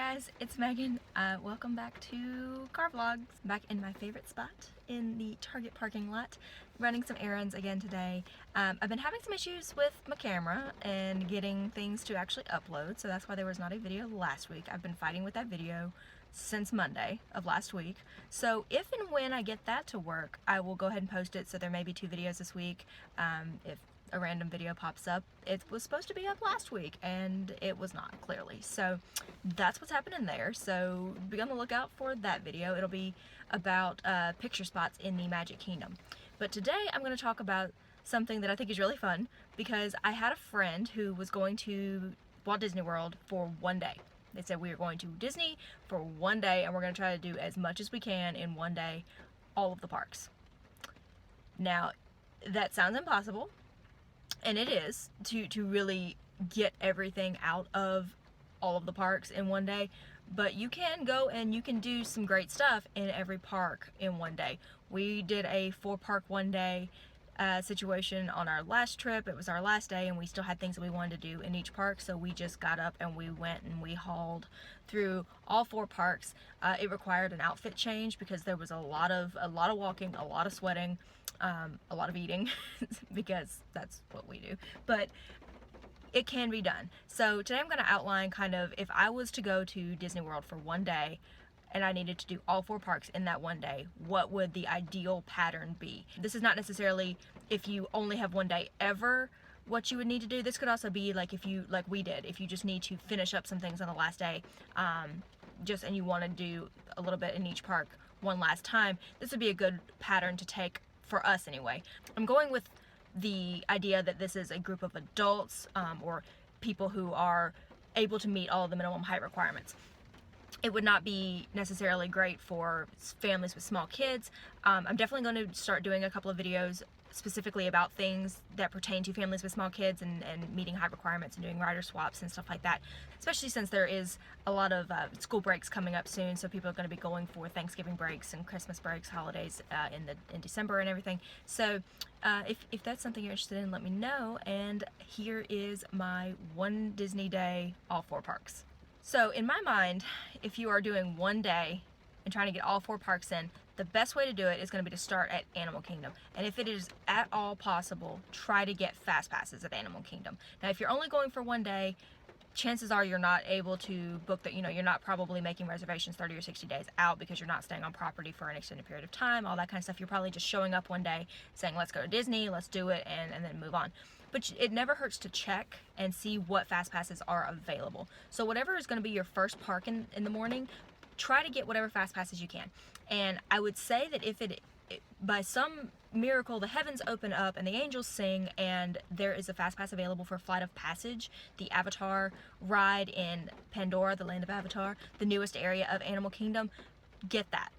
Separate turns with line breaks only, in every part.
guys, it's Megan. Welcome back to Car Vlogs. Back in my favorite spot in the Target parking lot, running some errands again today. I've been having some issues with my camera and getting things to actually upload, so that's why there was not a video last week. I've been fighting with that video since Monday of last week. So if and when I get that to work, I will go ahead and post it, so there may be 2 videos this week. If a random video pops up, it was supposed to be up last week and it was not, clearly. So that's what's happening there. So be on the lookout for that video. It'll be about picture spots in the Magic Kingdom. But today I'm going to talk about something that I think is really fun, because I had a friend who was going to Walt Disney World for one day. They said we are going to Disney for one day and we're going to try to do as much as we can in one day, all of the parks. Now, that sounds impossible. And it is, to really get everything out of all of the parks in one day. But you can go and you can do some great stuff in every park in one day. We did a 4-park one day situation on our last trip. It was our last day and we still had things that we wanted to do in each park. So we just got up and we went and we hauled through all 4 parks. It required an outfit change because there was a lot of walking, a lot of sweating. A lot of eating because that's what we do, but it can be done. So today I'm going to outline kind of, if I was to go to Disney World for one day and I needed to do all 4 parks in that one day, what would the ideal pattern be? This is not necessarily if you only have one day ever what you would need to do. This could also be like if you, like we did, if you just need to finish up some things on the last day, and you want to do a little bit in each park one last time. This would be a good pattern to take for us anyway. I'm going with the idea that this is a group of adults or people who are able to meet all of the minimum height requirements. It would not be necessarily great for families with small kids. I'm definitely going to start doing a couple of videos specifically about things that pertain to families with small kids and meeting height requirements and doing rider swaps and stuff like that, especially since there is a lot of school breaks coming up soon, so people are going to be going for Thanksgiving breaks and Christmas breaks, holidays in December and everything. So if that's something you're interested in, let me know. And here is my one Disney day, all 4 parks. So in my mind, if you are doing one day and trying to get all 4 parks in, the best way to do it is going to be to start at Animal Kingdom. And if it is at all possible, try to get fast passes at Animal Kingdom. Now, if you're only going for one day, chances are you're not able to book that, you're not probably making reservations 30 or 60 days out because you're not staying on property for an extended period of time, all that kind of stuff. You're probably just showing up one day saying, let's go to Disney, let's do it, and then move on. But it never hurts to check and see what fast passes are available. So whatever is going to be your first park in the morning, try to get whatever fast passes you can. And I would say that if by some miracle the heavens open up and the angels sing and there is a fast pass available for Flight of Passage, the Avatar ride in Pandora, the land of Avatar, the newest area of Animal Kingdom, get that.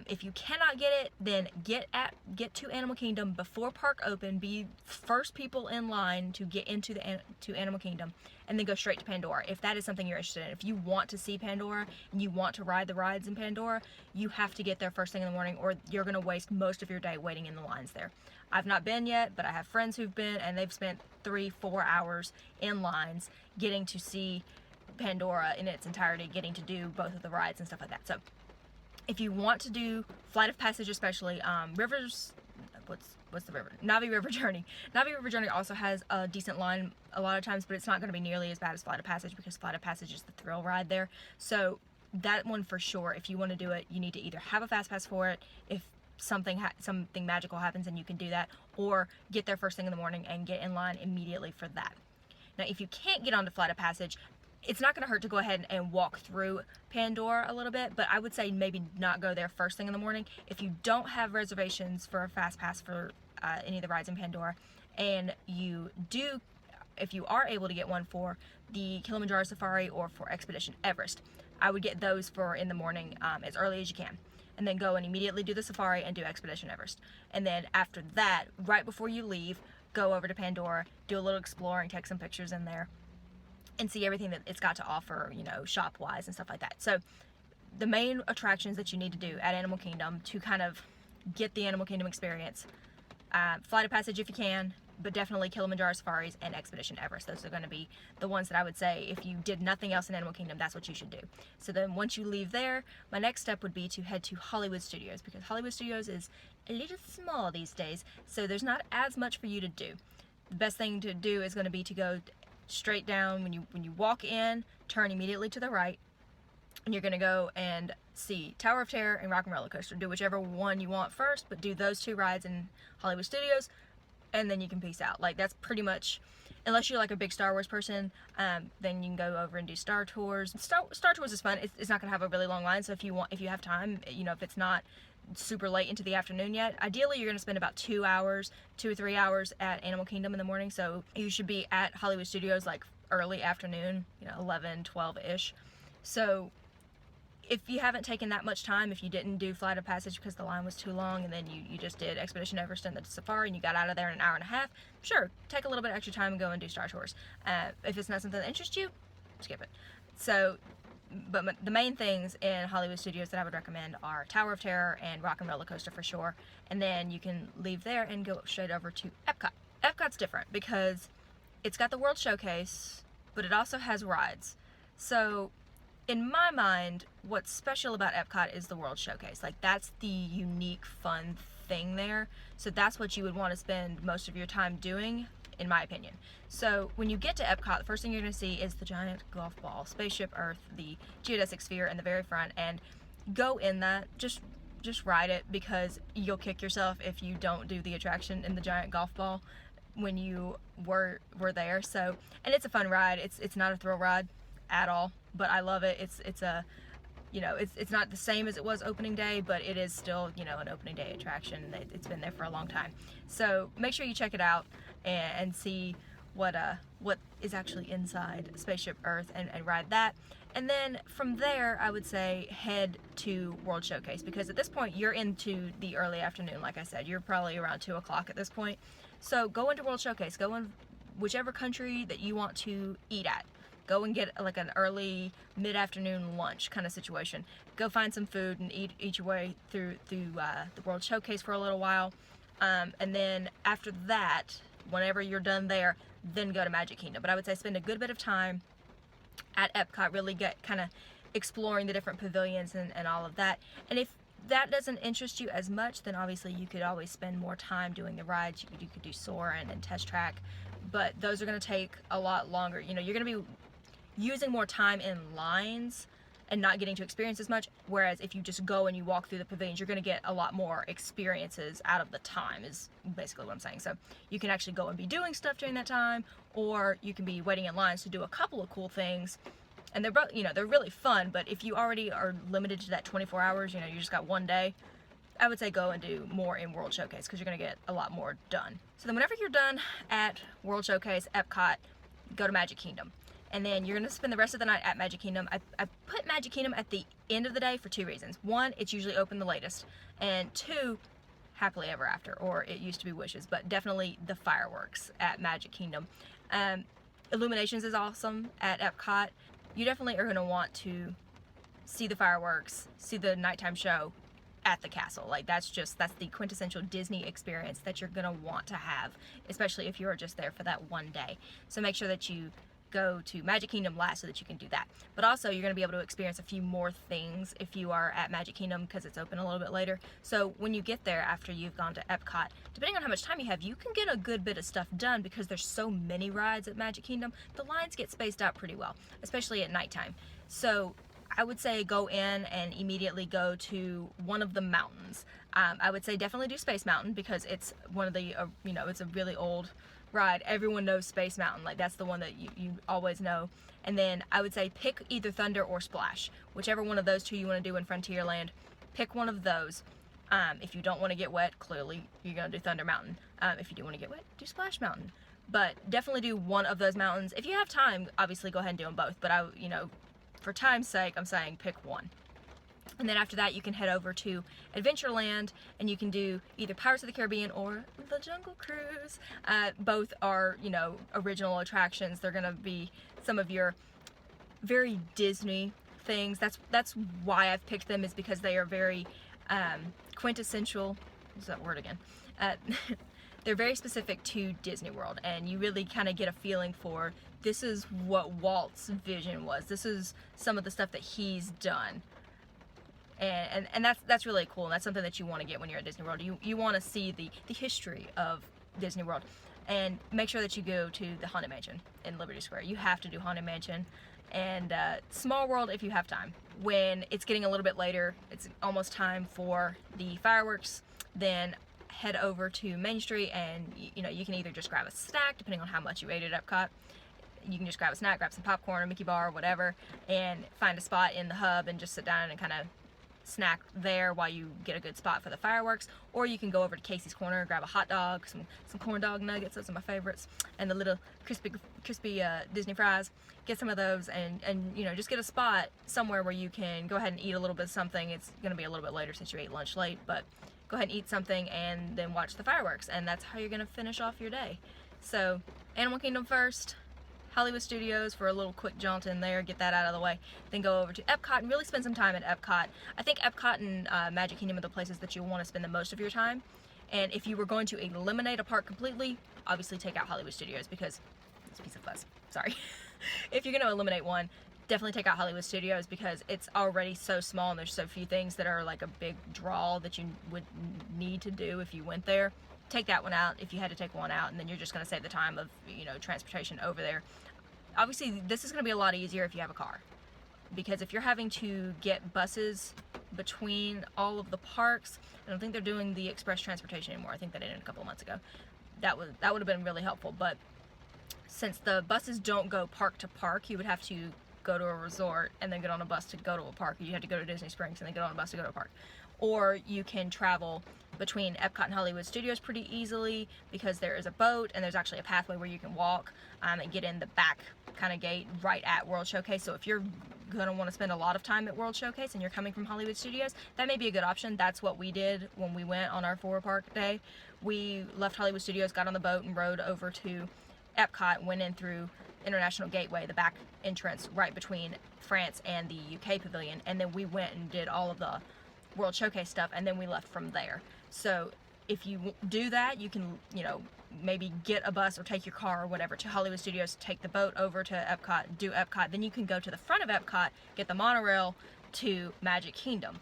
If you cannot get it, then get to Animal Kingdom before park open. Be first people in line to get into to Animal Kingdom, and then go straight to Pandora. If that is something you're interested in, if you want to see Pandora and you want to ride the rides in Pandora, you have to get there first thing in the morning, or you're going to waste most of your day waiting in the lines there. I've not been yet, but I have friends who've been, and they've spent 3-4 hours in lines getting to see Pandora in its entirety, getting to do both of the rides and stuff like that. So if you want to do Flight of Passage, especially rivers, what's the river? Navi River Journey. Navi River Journey also has a decent line a lot of times, but it's not going to be nearly as bad as Flight of Passage because Flight of Passage is the thrill ride there. So that one for sure, if you want to do it, you need to either have a fast pass for it, if something magical happens and you can do that, or get there first thing in the morning and get in line immediately for that. Now, if you can't get onto Flight of Passage, it's not going to hurt to go ahead and walk through Pandora a little bit, but I would say maybe not go there first thing in the morning. If you don't have reservations for a fast pass for any of the rides in Pandora, and if you are able to get one for the Kilimanjaro Safari or for Expedition Everest, I would get those for in the morning as early as you can, and then go and immediately do the Safari and do Expedition Everest. And then after that, right before you leave, go over to Pandora, do a little exploring, take some pictures in there, and see everything that it's got to offer, shop-wise and stuff like that. So the main attractions that you need to do at Animal Kingdom to kind of get the Animal Kingdom experience, Flight of Passage if you can, but definitely Kilimanjaro Safaris and Expedition Everest. Those are going to be the ones that I would say if you did nothing else in Animal Kingdom, that's what you should do. So then once you leave there, my next step would be to head to Hollywood Studios, because Hollywood Studios is a little small these days, so there's not as much for you to do. The best thing to do is going to be to go straight down. When you walk in, turn immediately to the right, and you're going to go and see Tower of Terror and Rock and Roller Coaster. Do whichever one you want first, but do those 2 rides in Hollywood Studios, and then you can peace out. Like, that's pretty much, unless you're like a big Star Wars person, then you can go over and do Star Tours. Star Tours is fun. It's not going to have a really long line, so if you have time, if it's not super late into the afternoon yet, ideally you're going to spend about 2 or 3 hours at Animal Kingdom in the morning, so you should be at Hollywood Studios like early afternoon, 11, 12-ish. So if you haven't taken that much time, if you didn't do Flight of Passage because the line was too long, and then you just did Expedition Everest and the Safari and you got out of there in an hour and a half, sure, take a little bit extra time and go and do Star Tours. If it's not something that interests you, skip it. So, but the main things in Hollywood Studios that I would recommend are Tower of Terror and Rock and Roller Coaster for sure, and then you can leave there and go straight over to Epcot. Epcot's different because it's got the World Showcase, but it also has rides. So in my mind, what's special about Epcot is the World Showcase. Like, that's the unique, fun thing there. So that's what you would want to spend most of your time doing, in my opinion. So when you get to Epcot, the first thing you're going to see is the giant golf ball, Spaceship Earth, the geodesic sphere in the very front, and go in that. Just ride it, because you'll kick yourself if you don't do the attraction in the giant golf ball when you were there. So, and it's a fun ride. It's not a thrill ride at all, but I love it. It's a, it's not the same as it was opening day, but it is still, an opening day attraction. It's been there for a long time. So make sure you check it out and see what is actually inside Spaceship Earth and ride that. And then from there, I would say head to World Showcase, because at this point you're into the early afternoon. Like I said, you're probably around 2 o'clock at this point. So go into World Showcase, go in whichever country that you want to eat at. Go and get like an early mid-afternoon lunch kind of situation. Go find some food and eat your way through the World Showcase for a little while. And then after that, whenever you're done there, then go to Magic Kingdom. But I would say spend a good bit of time at Epcot, really get kind of exploring the different pavilions and all of that. And if that doesn't interest you as much, then obviously you could always spend more time doing the rides. You could do Soar and Test Track, but those are going to take a lot longer. You're going to be using more time in lines and not getting to experience as much, whereas if you just go and you walk through the pavilions, you're going to get a lot more experiences out of the time, is basically what I'm saying. So you can actually go and be doing stuff during that time, or you can be waiting in lines to do a couple of cool things, and they're really fun. But if you already are limited to that 24 hours, you just got one day, I would say go and do more in World Showcase, because you're going to get a lot more done. So then whenever you're done at World Showcase, Epcot, go to Magic Kingdom. And then you're going to spend the rest of the night at Magic Kingdom. I put Magic Kingdom at the end of the day for 2 reasons. 1, it's usually open the latest. And 2, happily ever after, or it used to be Wishes, but definitely the fireworks at Magic Kingdom. Illuminations is awesome at Epcot. You definitely are going to want to see the fireworks, see the nighttime show at the castle. Like, that's the quintessential Disney experience that you're going to want to have, especially if you're just there for that one day. So make sure that you go to Magic Kingdom last so that you can do that. But also, you're going to be able to experience a few more things if you are at Magic Kingdom, because it's open a little bit later. So when you get there after you've gone to Epcot, depending on how much time you have, you can get a good bit of stuff done, because there's so many rides at Magic Kingdom. The lines get spaced out pretty well, especially at nighttime. So I would say go in and immediately go to one of the mountains. I would say definitely do Space Mountain, because it's one of the, it's a really old ride. Everyone knows Space Mountain. Like, that's the one that you always know. And then I would say pick either Thunder or Splash. Whichever one of those two you want to do in Frontierland, pick one of those. If you don't want to get wet, clearly you're going to do Thunder Mountain. If you do want to get wet, do Splash Mountain. But definitely do one of those mountains. If you have time, obviously go ahead and do them both. But for time's sake, I'm saying pick one. And then after that, you can head over to Adventureland, and you can do either Pirates of the Caribbean or the Jungle Cruise. Both are, original attractions. They're going to be some of your very Disney things. That's why I've picked them, is because they are very quintessential. What's that word again? they're very specific to Disney World, and you really kind of get a feeling for this is what Walt's vision was. This is some of the stuff that he's done. And that's really cool, and that's something that you want to get when you're at Disney World. You want to see the history of Disney World, and make sure that you go to the Haunted Mansion in Liberty Square. You have to do Haunted Mansion, and Small World if you have time. When it's getting a little bit later, it's almost time for the fireworks, then head over to Main Street, and you can either just grab a snack depending on how much you ate at Epcot. You can just grab a snack, grab some popcorn, a Mickey bar, or whatever, and find a spot in the hub and just sit down and kind of snack there while you get a good spot for the fireworks. Or you can go over to Casey's Corner, grab a hot dog, some corn dog nuggets, those are my favorites, and the little crispy Disney fries. Get some of those, and just get a spot somewhere where you can go ahead and eat a little bit of something. It's going to be a little bit later since you ate lunch late, but go ahead and eat something and then watch the fireworks, and that's how you're going to finish off your day. So Animal Kingdom first, Hollywood Studios for a little quick jaunt in there, get that out of the way, then go over to Epcot and really spend some time at Epcot. I think Epcot and Magic Kingdom are the places that you want to spend the most of your time, and if you were going to eliminate a park completely, obviously take out Hollywood Studios, because it's a piece of fuzz, sorry. If you're going to eliminate one, definitely take out Hollywood Studios, because it's already so small and there's so few things that are like a big draw that you would need to do if you went there. Take that one out if you had to take one out, and then you're just going to save the time of transportation over there. Obviously this is going to be a lot easier if you have a car, because if you're having to get buses between all of the parks, I don't think they're doing the express transportation anymore. I think they did it a couple of months ago. That would have been really helpful, but since the buses don't go park to park, you would have to go to a resort and then get on a bus to go to a park. You had to go to Disney Springs and then get on a bus to go to a park. Or you can travel between Epcot and Hollywood Studios pretty easily, because there is a boat and there's actually a pathway where you can walk and get in the back kind of gate right at World Showcase. So if you're going to want to spend a lot of time at World Showcase and you're coming from Hollywood Studios, that may be a good option. That's what we did when we went on our 4-park day. We left Hollywood Studios, got on the boat, and rode over to Epcot, went in through International Gateway, the back entrance right between France and the UK Pavilion, and then we went and did all of the World Showcase stuff, and then we left from there. So if you do that, you can, maybe get a bus or take your car or whatever to Hollywood Studios, take the boat over to Epcot, do Epcot, then you can go to the front of Epcot, get the monorail to Magic Kingdom.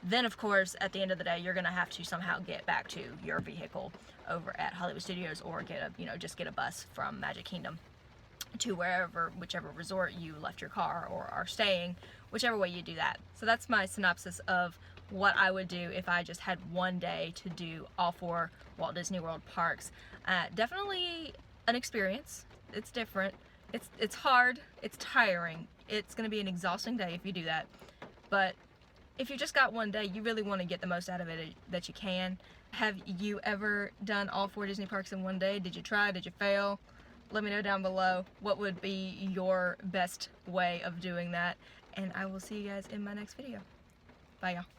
Then, of course, at the end of the day, you're going to have to somehow get back to your vehicle over at Hollywood Studios, or get just get a bus from Magic Kingdom to whichever resort you left your car or are staying, whichever way you do that. So that's my synopsis of what I would do if I just had one day to do all 4 Walt Disney World parks. Definitely an experience. It's different. It's hard. It's tiring. It's going to be an exhausting day if you do that. But if you just got one day, you really want to get the most out of it that you can. Have you ever done all 4 Disney parks in one day? Did you try? Did you fail? Let me know down below what would be your best way of doing that. And I will see you guys in my next video. Bye, y'all.